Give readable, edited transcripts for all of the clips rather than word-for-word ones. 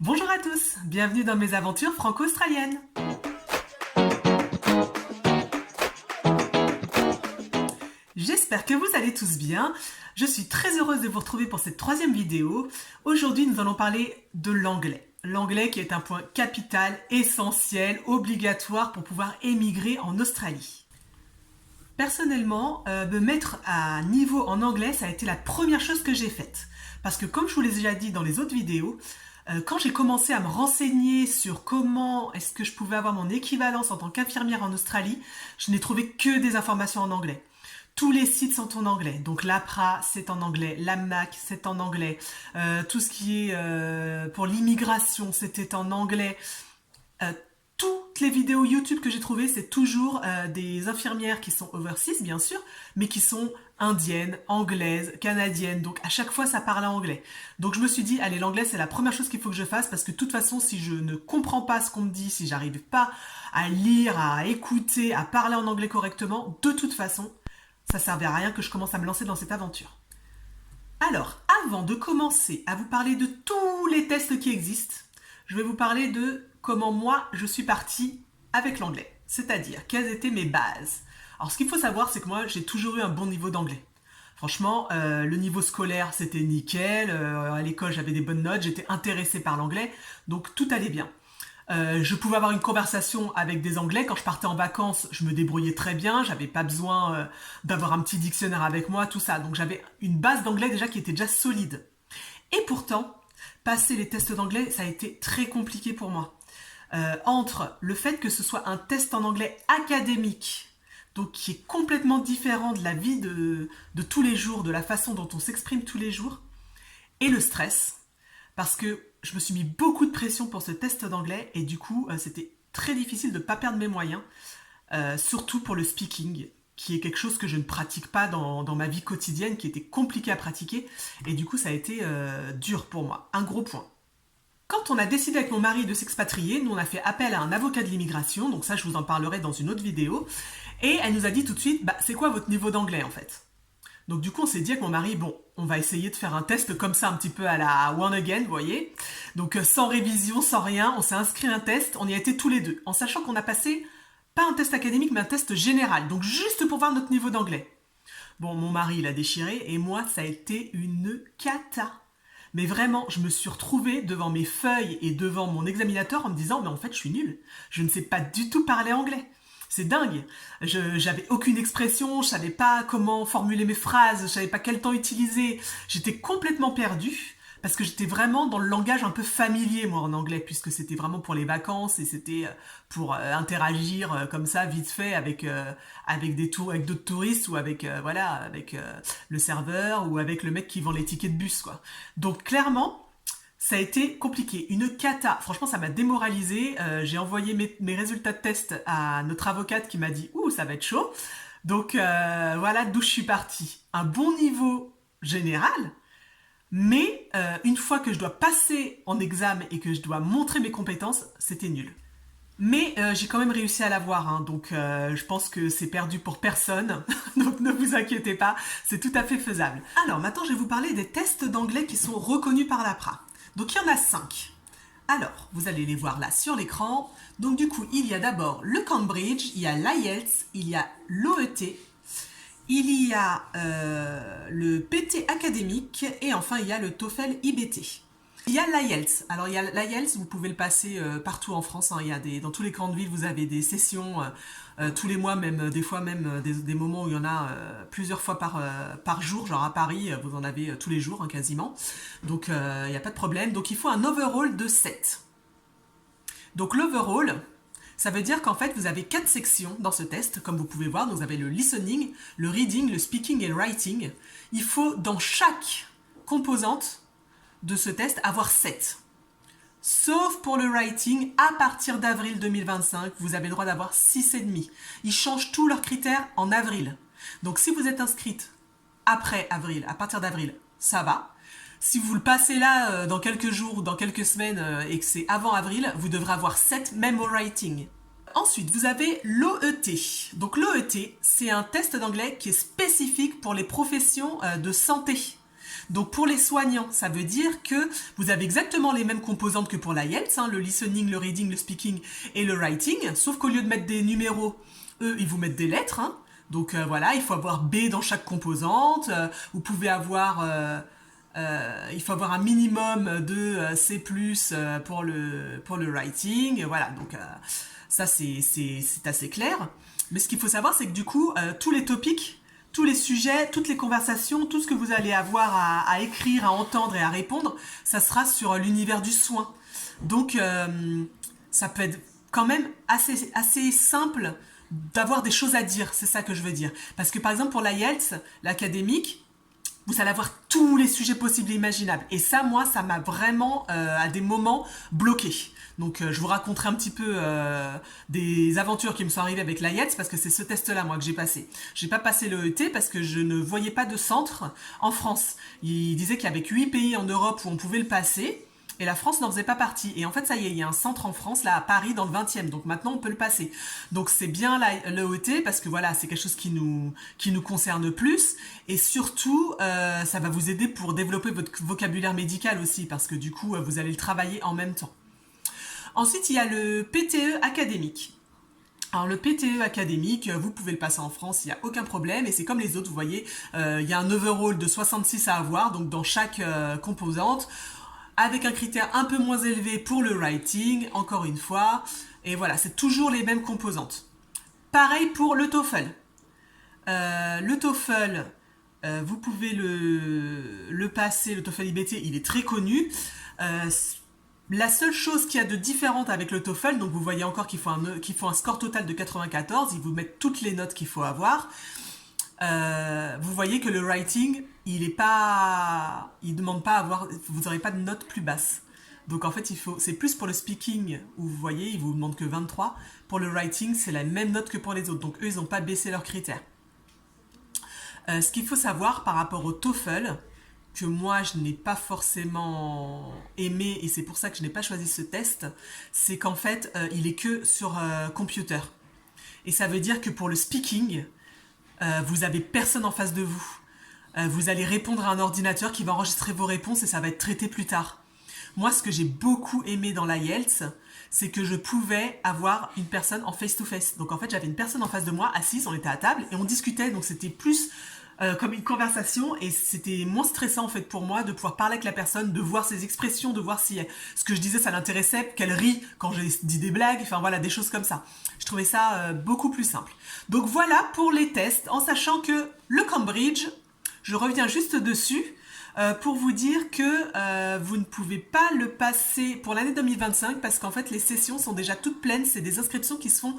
Bonjour à tous, bienvenue dans mes aventures franco-australiennes. J'espère que vous allez tous bien. Je suis très heureuse de vous retrouver pour cette troisième vidéo. Aujourd'hui, nous allons parler de l'anglais. L'anglais qui est un point capital, essentiel, obligatoire pour pouvoir émigrer en Australie. Personnellement, me mettre à niveau en anglais, ça a été la première chose que j'ai faite. Parce que comme je vous l'ai déjà dit dans les autres vidéos, quand j'ai commencé à me renseigner sur comment est-ce que je pouvais avoir mon équivalence en tant qu'infirmière en Australie, je n'ai trouvé que des informations en anglais. Tous les sites sont en anglais, donc l'APRA c'est en anglais, l'AMNAC c'est en anglais, tout ce qui est pour l'immigration c'était en anglais. Euh, Toutes les vidéos YouTube que j'ai trouvées, c'est toujours des infirmières qui sont overseas, bien sûr, mais qui sont indiennes, anglaises, canadiennes. Donc à chaque fois, ça parle en anglais. Donc je me suis dit, allez, l'anglais, c'est la première chose qu'il faut que je fasse parce que de toute façon, si je ne comprends pas ce qu'on me dit, si j'arrive pas à lire, à écouter, à parler en anglais correctement, de toute façon, ça servait à rien que je commence à me lancer dans cette aventure. Alors, avant de commencer à vous parler de tous les tests qui existent, je vais vous parler de comment moi je suis partie avec l'anglais. C'est-à-dire, quelles étaient mes bases. Alors, ce qu'il faut savoir, c'est que moi, j'ai toujours eu un bon niveau d'anglais. Franchement, le niveau scolaire, c'était nickel. À l'école, j'avais des bonnes notes. J'étais intéressée par l'anglais. Donc, tout allait bien. Je pouvais avoir une conversation avec des Anglais. Quand je partais en vacances, je me débrouillais très bien. J'avais pas besoin d'avoir un petit dictionnaire avec moi, tout ça. Donc j'avais une base d'anglais déjà qui était déjà solide. Et pourtant, passer les tests d'anglais, ça a été très compliqué pour moi. Entre le fait que ce soit un test en anglais académique, donc qui est complètement différent de la vie de tous les jours, de la façon dont on s'exprime tous les jours, et le stress, parce que je me suis mis beaucoup de pression pour ce test d'anglais et du coup c'était très difficile de ne pas perdre mes moyens, surtout pour le speaking, qui est quelque chose que je ne pratique pas dans ma vie quotidienne, qui était compliqué à pratiquer et du coup ça a été dur pour moi, un gros point. Quand on a décidé avec mon mari de s'expatrier, nous on a fait appel à un avocat de l'immigration, donc ça je vous en parlerai dans une autre vidéo, et elle nous a dit tout de suite, bah, c'est quoi votre niveau d'anglais en fait? Donc du coup, on s'est dit avec mon mari, bon, on va essayer de faire un test comme ça, un petit peu à la one again, vous voyez. Donc sans révision, sans rien, on s'est inscrit à un test, on y a été tous les deux, en sachant qu'on a passé, pas un test académique, mais un test général, donc juste pour voir notre niveau d'anglais. Bon, mon mari, il a déchiré, et moi, ça a été une cata. Mais vraiment, je me suis retrouvée devant mes feuilles et devant mon examinateur en me disant, mais en fait, je suis nulle. Je ne sais pas du tout parler anglais. C'est dingue. J'avais aucune expression, je savais pas comment formuler mes phrases, je savais pas quel temps utiliser. J'étais complètement perdue parce que j'étais vraiment dans le langage un peu familier moi en anglais puisque c'était vraiment pour les vacances et c'était pour interagir comme ça vite fait avec d'autres touristes ou avec voilà avec le serveur ou avec le mec qui vend les tickets de bus quoi. Donc clairement ça a été compliqué, une cata. Franchement, ça m'a démoralisée. J'ai envoyé mes résultats de test à notre avocate qui m'a dit « Ouh, ça va être chaud ». Donc voilà d'où je suis partie. Un bon niveau général, mais une fois que je dois passer en examen et que je dois montrer mes compétences, c'était nul. Mais j'ai quand même réussi à l'avoir, hein, donc je pense que c'est perdu pour personne, donc ne vous inquiétez pas, c'est tout à fait faisable. Alors maintenant je vais vous parler des tests d'anglais qui sont reconnus par l'APRA. Donc il y en a 5. Alors, vous allez les voir là sur l'écran. Donc du coup, il y a d'abord le Cambridge, il y a l'IELTS, il y a l'OET, il y a le PT académique et enfin il y a le TOEFL IBT. Il y a l'IELTS. Alors il y a l'IELTS, vous pouvez le passer partout en France. Hein. Il y a dans toutes les grandes villes, vous avez des sessions tous les mois, même des fois même des moments où il y en a plusieurs fois par jour. Genre à Paris, vous en avez tous les jours hein, quasiment. Donc il n'y a pas de problème. Donc il faut un overall de 7. Donc l'overall, ça veut dire qu'en fait vous avez 4 sections dans ce test, comme vous pouvez voir. Donc vous avez le listening, le reading, le speaking et le writing. Il faut dans chaque composante de ce test avoir 7. Sauf pour le writing, à partir d'avril 2025, vous avez le droit d'avoir 6,5. Ils changent tous leurs critères en avril. Donc si vous êtes inscrite après avril, à partir d'avril, ça va. Si vous le passez là dans quelques jours ou dans quelques semaines et que c'est avant avril, vous devrez avoir 7 même au writing. Ensuite, vous avez l'OET. Donc l'OET, c'est un test d'anglais qui est spécifique pour les professions de santé. Donc pour les soignants, ça veut dire que vous avez exactement les mêmes composantes que pour l'IELTS, le listening, le reading, le speaking et le writing, sauf qu'au lieu de mettre des numéros, eux, ils vous mettent des lettres. Donc voilà, il faut avoir B dans chaque composante, vous pouvez avoir... il faut avoir un minimum de C+, pour le writing, voilà, donc ça c'est assez clair. Mais ce qu'il faut savoir, c'est que du coup, tous les topics, tous les sujets, toutes les conversations, tout ce que vous allez avoir à écrire, à entendre et à répondre, ça sera sur l'univers du soin. Donc, ça peut être quand même assez simple d'avoir des choses à dire, c'est ça que je veux dire. Parce que par exemple, pour l'IELTS, l'académique, vous allez avoir tous les sujets possibles et imaginables. Et ça, moi, ça m'a vraiment, à des moments, bloqué. Donc, je vous raconterai un petit peu des aventures qui me sont arrivées avec l'IELTS, parce que c'est ce test-là, moi, que j'ai passé. J'ai pas passé le ET parce que je ne voyais pas de centre en France. Il disait qu'il y avait que 8 pays en Europe où on pouvait le passer. Et la France n'en faisait pas partie. Et en fait, ça y est, il y a un centre en France, là, à Paris, dans le 20e. Donc maintenant, on peut le passer. Donc c'est bien l'EET, parce que voilà, c'est quelque chose qui nous concerne plus. Et surtout, ça va vous aider pour développer votre vocabulaire médical aussi, parce que du coup, vous allez le travailler en même temps. Ensuite, il y a le PTE académique. Alors le PTE académique, vous pouvez le passer en France, il n'y a aucun problème, et c'est comme les autres, vous voyez, il y a un overall de 66 à avoir, donc dans chaque composante, avec un critère un peu moins élevé pour le writing, encore une fois, et voilà, c'est toujours les mêmes composantes. Pareil pour le TOEFL. Le TOEFL, vous pouvez le passer, le TOEFL IBT, il est très connu. La seule chose qu'il y a de différente avec le TOEFL, donc vous voyez encore qu'il faut un score total de 94, ils vous mettent toutes les notes qu'il faut avoir. Vous voyez que le writing, il demande pas à avoir, vous n'aurez pas de note plus basse. Donc en fait, c'est plus pour le speaking où vous voyez, ils vous demandent que 23. Pour le writing, c'est la même note que pour les autres. Donc eux, ils n'ont pas baissé leurs critères. Ce qu'il faut savoir par rapport au TOEFL, que moi je n'ai pas forcément aimé et c'est pour ça que je n'ai pas choisi ce test, c'est qu'en fait, il est que sur computer. Et ça veut dire que pour le speaking, vous avez personne en face de vous. Vous allez répondre à un ordinateur qui va enregistrer vos réponses et ça va être traité plus tard. Moi, ce que j'ai beaucoup aimé dans l'IELTS, c'est que je pouvais avoir une personne en face-to-face. Donc en fait, j'avais une personne en face de moi, assise, on était à table et on discutait. Donc c'était plus comme une conversation et c'était moins stressant en fait pour moi de pouvoir parler avec la personne, de voir ses expressions, de voir si ce que je disais ça l'intéressait, qu'elle rit quand j'ai dit des blagues, enfin voilà, des choses comme ça. Je trouvais ça beaucoup plus simple. Donc voilà pour les tests, en sachant que le Cambridge, je reviens juste dessus, pour vous dire que vous ne pouvez pas le passer pour l'année 2025 parce qu'en fait les sessions sont déjà toutes pleines, c'est des inscriptions qui se font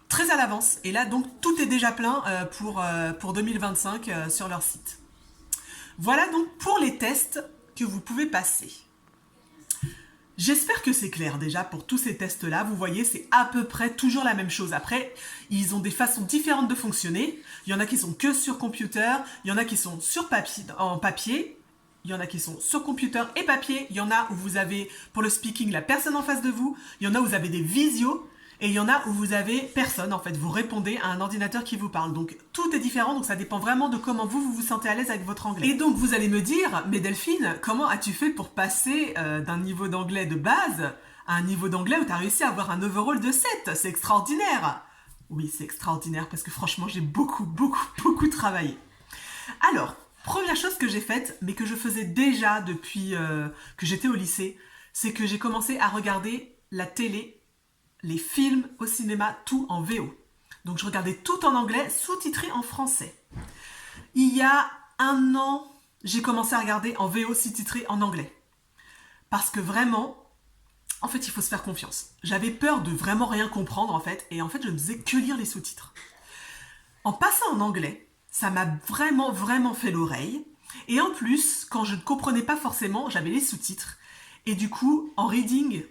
très à l'avance et là donc tout est déjà plein pour 2025 sur leur site. Voilà donc pour les tests que vous pouvez passer. J'espère que c'est clair déjà pour tous ces tests-là. Vous voyez, c'est à peu près toujours la même chose. Après, ils ont des façons différentes de fonctionner. Il y en a qui sont que sur computer, il y en a qui sont sur en papier, il y en a qui sont sur computer et papier, il y en a où vous avez, pour le speaking, la personne en face de vous, il y en a où vous avez des visios, et il y en a où vous avez personne, en fait, vous répondez à un ordinateur qui vous parle. Donc, tout est différent, donc ça dépend vraiment de comment vous vous sentez à l'aise avec votre anglais. Et donc, vous allez me dire, mais Delphine, comment as-tu fait pour passer d'un niveau d'anglais de base à un niveau d'anglais où tu as réussi à avoir un overall de 7? C'est extraordinaire! Oui, c'est extraordinaire, parce que franchement, j'ai beaucoup travaillé. Alors, première chose que j'ai faite, mais que je faisais déjà depuis que j'étais au lycée, c'est que j'ai commencé à regarder la télé, les films au cinéma, tout en VO. Donc je regardais tout en anglais, sous-titré en français. Il y a 1 an, j'ai commencé à regarder en VO sous-titré en anglais. Parce que vraiment, en fait, il faut se faire confiance. J'avais peur de vraiment rien comprendre, en fait, et en fait, je ne faisais que lire les sous-titres. En passant en anglais, ça m'a vraiment fait l'oreille. Et en plus, quand je ne comprenais pas forcément, j'avais les sous-titres. Et du coup, en reading,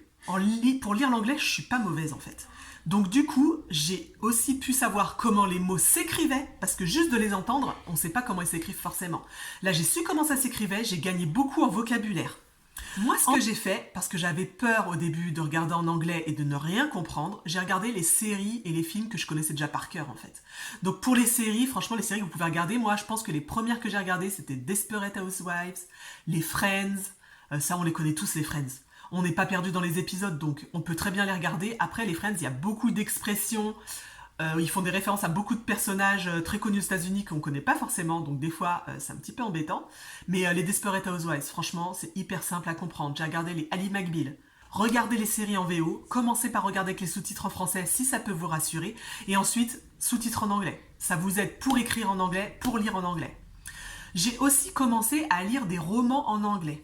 pour lire l'anglais, je suis pas mauvaise en fait. Donc du coup, j'ai aussi pu savoir comment les mots s'écrivaient, parce que juste de les entendre, on ne sait pas comment ils s'écrivent forcément. Là, j'ai su comment ça s'écrivait, j'ai gagné beaucoup en vocabulaire. Moi, ce que j'ai fait, parce que j'avais peur au début de regarder en anglais et de ne rien comprendre, j'ai regardé les séries et les films que je connaissais déjà par cœur, en fait. Donc pour les séries, franchement, les séries que vous pouvez regarder, moi, je pense que les premières que j'ai regardées, c'était Desperate Housewives, les Friends. Ça, on les connaît tous, les Friends. On n'est pas perdu dans les épisodes, donc on peut très bien les regarder. Après, les Friends, il y a beaucoup d'expressions. Ils font des références à beaucoup de personnages très connus aux États-Unis qu'on connaît pas forcément, donc des fois c'est un petit peu embêtant. Mais les Desperate Housewives, franchement, c'est hyper simple à comprendre. J'ai regardé les Ally McBeal. Regardez les séries en VO, commencez par regarder avec les sous-titres en français si ça peut vous rassurer, et ensuite sous-titres en anglais. Ça vous aide pour écrire en anglais, pour lire en anglais. J'ai aussi commencé à lire des romans en anglais.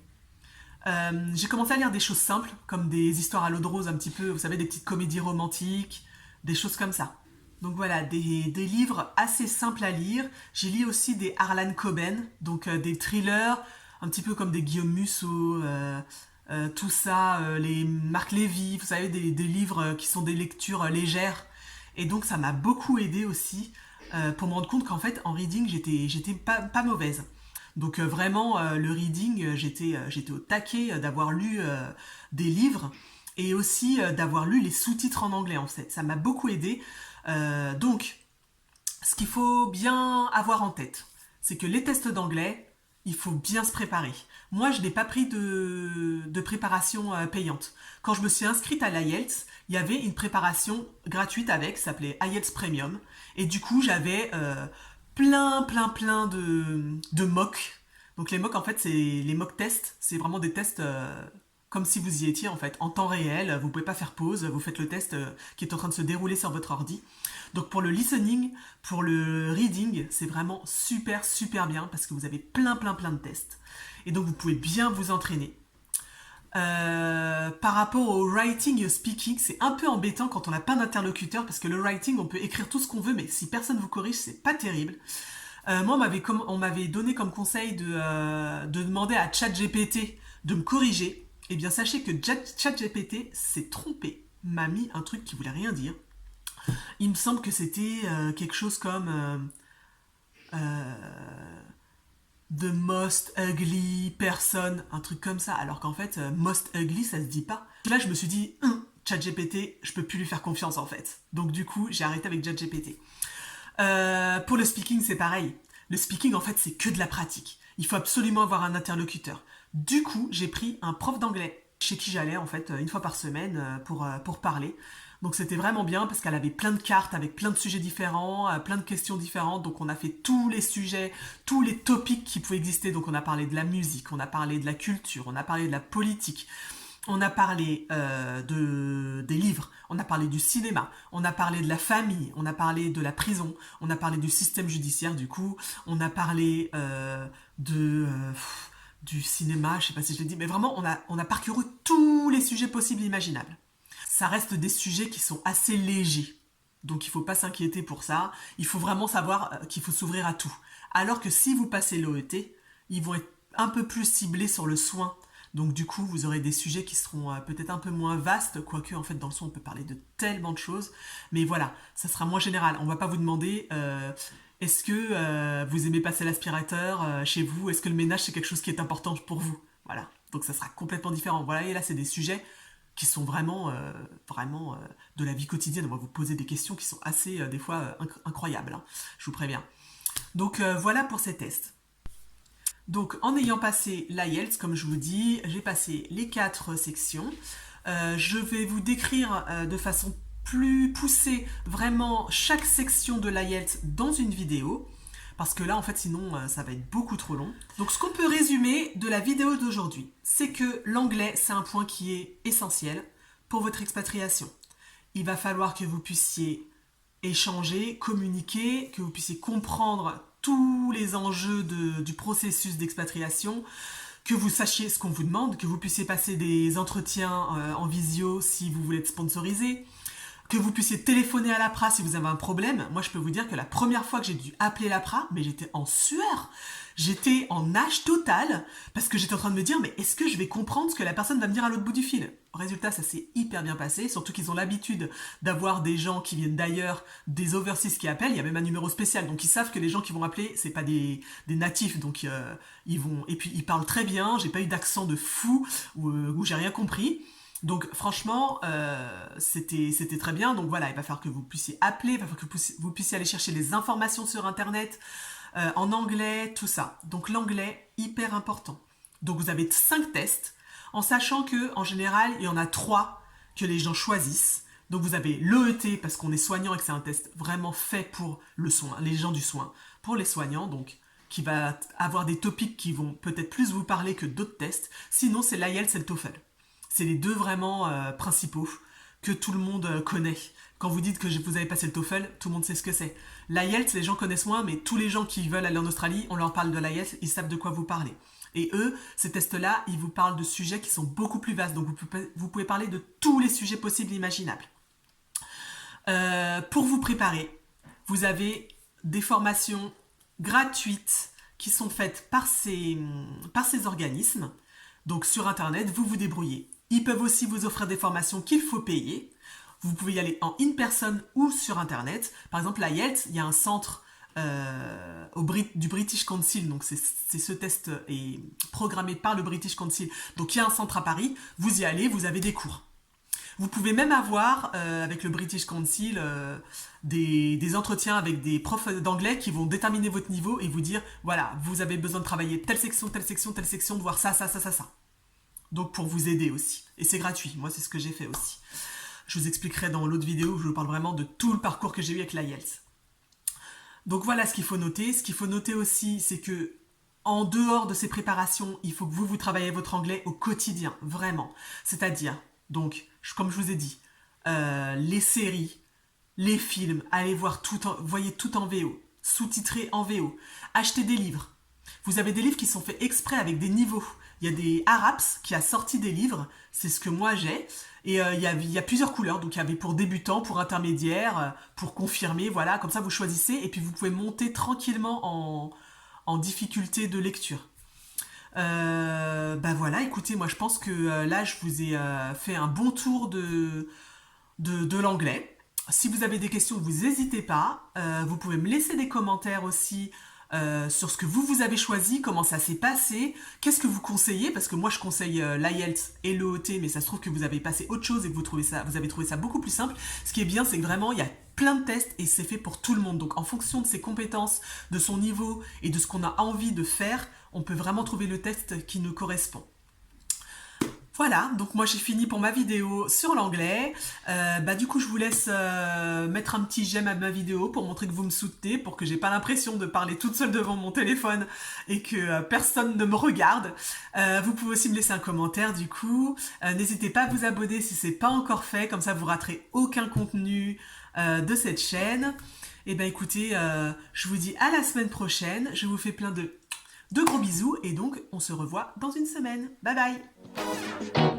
J'ai commencé à lire des choses simples, comme des histoires à l'eau de rose un petit peu, vous savez, des petites comédies romantiques, des choses comme ça. Donc voilà, des livres assez simples à lire. J'ai lu aussi des Harlan Coben, donc des thrillers, un petit peu comme des Guillaume Musso, tout ça, les Marc Lévy, vous savez, des livres qui sont des lectures légères. Et donc ça m'a beaucoup aidé aussi pour me rendre compte qu'en fait, en reading, j'étais pas mauvaise. Donc vraiment, le reading, j'étais au taquet d'avoir lu des livres et aussi d'avoir lu les sous-titres en anglais en fait. Ça m'a beaucoup aidé. Donc, ce qu'il faut bien avoir en tête, c'est que les tests d'anglais, il faut bien se préparer. Moi, je n'ai pas pris de préparation payante. Quand je me suis inscrite à l'IELTS, il y avait une préparation gratuite avec, ça s'appelait IELTS Premium. Et du coup, j'avais plein de mocks. Donc les mocks, en fait, c'est les mock tests. C'est vraiment des tests comme si vous y étiez, en fait, en temps réel. Vous pouvez pas faire pause. Vous faites le test qui est en train de se dérouler sur votre ordi. Donc pour le listening, pour le reading, c'est vraiment super bien parce que vous avez plein de tests. Et donc vous pouvez bien vous entraîner. Par rapport au writing et au speaking, c'est un peu embêtant quand on n'a pas d'interlocuteur parce que le writing, on peut écrire tout ce qu'on veut, mais si personne vous corrige, c'est pas terrible. Moi, on m'avait donné comme conseil de demander à ChatGPT de me corriger. Eh bien, sachez que ChatGPT s'est trompé, m'a mis un truc qui voulait rien dire. Il me semble que c'était quelque chose comme The most ugly person, un truc comme ça, alors qu'en fait, most ugly, ça se dit pas. Là, je me suis dit, ChatGPT, je peux plus lui faire confiance en fait. Donc du coup, j'ai arrêté avec ChatGPT. Pour le speaking, c'est pareil. Le speaking, en fait, c'est que de la pratique. Il faut absolument avoir un interlocuteur. Du coup, j'ai pris un prof d'anglais chez qui j'allais, en fait, une fois par semaine pour parler. Donc c'était vraiment bien parce qu'elle avait plein de cartes avec plein de sujets différents, plein de questions différentes. Donc on a fait tous les sujets, tous les topics qui pouvaient exister. Donc on a parlé de la musique, on a parlé de la culture, on a parlé de la politique, on a parlé des livres, on a parlé du cinéma, on a parlé de la famille, on a parlé de la prison, on a parlé du système judiciaire du coup, on a parlé du cinéma, je sais pas si je l'ai dit, mais vraiment on a parcouru tous les sujets possibles et imaginables. Ça reste des sujets qui sont assez légers. Donc il ne faut pas s'inquiéter pour ça. Il faut vraiment savoir qu'il faut s'ouvrir à tout. Alors que si vous passez l'OET, ils vont être un peu plus ciblés sur le soin. Donc du coup, vous aurez des sujets qui seront peut-être un peu moins vastes, quoique en fait dans le soin on peut parler de tellement de choses. Mais voilà, ça sera moins général. On ne va pas vous demander est-ce que vous aimez passer l'aspirateur chez vous? Est-ce que le ménage c'est quelque chose qui est important pour vous? Voilà, donc ça sera complètement différent. Voilà, et là c'est des sujets qui sont vraiment de la vie quotidienne. On va vous poser des questions qui sont assez, des fois, incroyables. Hein, je vous préviens. Donc, voilà pour ces tests. Donc, en ayant passé l'IELTS, comme je vous dis, j'ai passé les 4 sections. Je vais vous décrire de façon plus poussée, vraiment, chaque section de l'IELTS dans une vidéo. Parce que là, en fait, sinon, ça va être beaucoup trop long. Donc, ce qu'on peut résumer de la vidéo d'aujourd'hui, c'est que l'anglais, c'est un point qui est essentiel pour votre expatriation. Il va falloir que vous puissiez échanger, communiquer, que vous puissiez comprendre tous les enjeux du processus d'expatriation, que vous sachiez ce qu'on vous demande, que vous puissiez passer des entretiens en visio si vous voulez être sponsorisé, que vous puissiez téléphoner à l'APRA si vous avez un problème. Moi, je peux vous dire que la première fois que j'ai dû appeler l'APRA, mais j'étais en sueur. J'étais en nage total parce que j'étais en train de me dire, mais est-ce que je vais comprendre ce que la personne va me dire à l'autre bout du fil? Résultat, ça s'est hyper bien passé, surtout qu'ils ont l'habitude d'avoir des gens qui viennent d'ailleurs, des overseas qui appellent. Il y a même un numéro spécial, donc ils savent que les gens qui vont appeler, c'est pas des natifs, donc ils vont... Et puis ils parlent très bien, j'ai pas eu d'accent de fou où j'ai rien compris. Donc franchement, c'était très bien. Donc voilà, il va falloir que vous puissiez appeler, il va falloir que vous puissiez aller chercher les informations sur Internet, en anglais, tout ça. Donc l'anglais, hyper important. Donc vous avez 5 tests, en sachant que en général, il y en a 3 que les gens choisissent. Donc vous avez l'EET, parce qu'on est soignant et que c'est un test vraiment fait pour le soin, les gens du soin, pour les soignants, donc qui va avoir des topics qui vont peut-être plus vous parler que d'autres tests. Sinon, c'est l'IELTS et le TOEFL. C'est les deux vraiment principaux que tout le monde connaît. Quand vous dites que vous avez passé le TOEFL, tout le monde sait ce que c'est. L'IELTS, les gens connaissent moins, mais tous les gens qui veulent aller en Australie, on leur parle de l'IELTS, ils savent de quoi vous parlez. Et eux, ces tests-là, ils vous parlent de sujets qui sont beaucoup plus vastes. Donc vous pouvez parler de tous les sujets possibles et imaginables. Pour vous préparer, vous avez des formations gratuites qui sont faites par ces organismes. Donc sur Internet, vous vous débrouillez. Ils peuvent aussi vous offrir des formations qu'il faut payer. Vous pouvez y aller en in-person ou sur Internet. Par exemple, l'IELTS, il y a un centre du British Council. Donc ce test est programmé par le British Council. Donc il y a un centre à Paris. Vous y allez, vous avez des cours. Vous pouvez même avoir, avec le British Council, des entretiens avec des profs d'anglais qui vont déterminer votre niveau et vous dire, voilà, vous avez besoin de travailler telle section, telle section, telle section, de voir ça, ça, ça, ça, ça. Donc pour vous aider aussi. Et c'est gratuit, moi c'est ce que j'ai fait aussi. Je vous expliquerai dans l'autre vidéo où je vous parle vraiment de tout le parcours que j'ai eu avec l'IELTS. Donc voilà ce qu'il faut noter. Ce qu'il faut noter aussi, c'est que en dehors de ces préparations, il faut que vous travaillez votre anglais au quotidien, vraiment. C'est-à-dire, donc, comme je vous ai dit, les séries, les films, allez voir voyez tout en VO, sous-titré en VO, achetez des livres. Vous avez des livres qui sont faits exprès avec des niveaux. Il y a des Araps qui a sorti des livres, c'est ce que moi j'ai, et il y a plusieurs couleurs, donc il y avait pour débutants, pour intermédiaires, pour confirmer, voilà, comme ça vous choisissez, et puis vous pouvez monter tranquillement en difficulté de lecture. Bah voilà, écoutez, moi je pense que là je vous ai fait un bon tour de l'anglais. Si vous avez des questions, vous n'hésitez pas. Vous pouvez me laisser des commentaires aussi sur ce que vous avez choisi, comment ça s'est passé, qu'est-ce que vous conseillez, parce que moi je conseille l'IELTS et l'EET, mais ça se trouve que vous avez passé autre chose et que vous avez trouvé ça beaucoup plus simple. Ce qui est bien, c'est que vraiment il y a plein de tests et c'est fait pour tout le monde. Donc en fonction de ses compétences, de son niveau et de ce qu'on a envie de faire, on peut vraiment trouver le test qui nous correspond. Voilà, donc moi j'ai fini pour ma vidéo sur l'anglais. Du coup je vous laisse mettre un petit j'aime à ma vidéo pour montrer que vous me soutenez, pour que j'ai pas l'impression de parler toute seule devant mon téléphone et que personne ne me regarde. Vous pouvez aussi me laisser un commentaire du coup. N'hésitez pas à vous abonner si c'est pas encore fait, comme ça vous raterez aucun contenu de cette chaîne. Et ben écoutez, je vous dis à la semaine prochaine. Je vous fais plein de gros bisous et donc on se revoit dans une semaine. Bye bye!